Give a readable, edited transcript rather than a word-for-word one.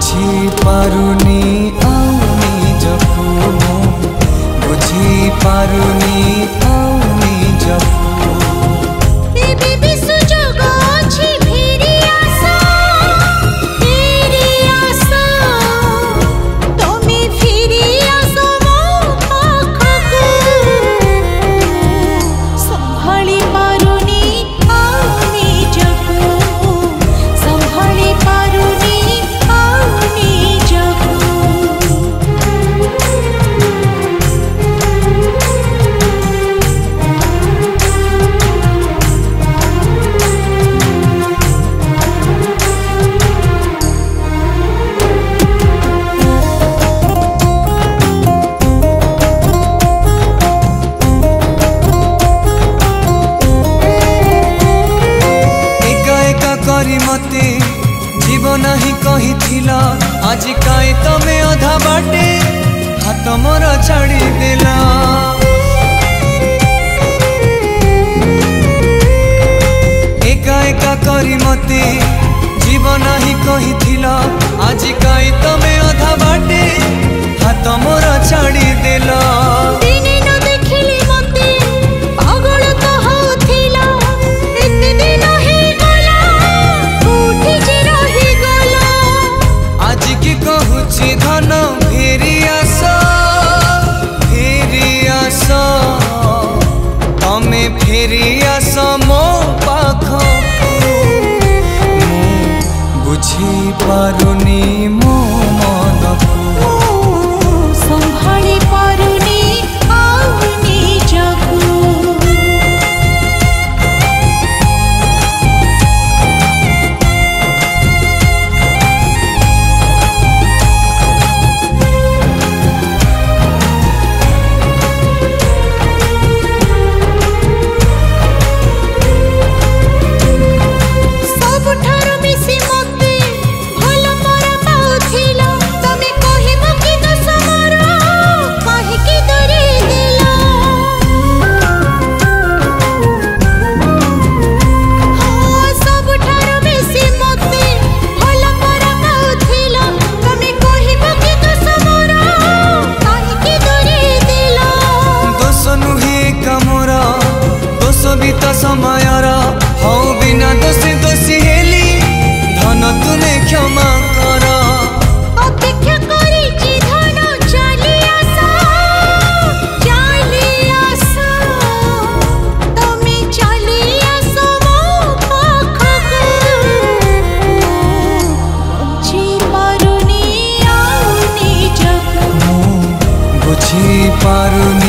बुझी पारुनी आउ निजकु बुझी पारुनी आउ निजकु मते जीवन ही कही थिला आज काई तमे अधा बाटे हाथ मोर छाड़ी देला एका एका करी मते जीवन ही कही थिला आज काई तमे अधा बाटे हाथ मोर छाड़ी देला धन फेरी आस तमे फेरी आस मो पाखु बुझी पारुनी मो मनकु संभाली पारुनी आउ निजकु समयर हौ बिना दोषी दोषी हेली धन तुमे क्षमा कर अपेक्षा करी जी धन चली आस तमे चली आस मो पाखकु बुझी पारुनी आउ निजकु बुझी पारुनी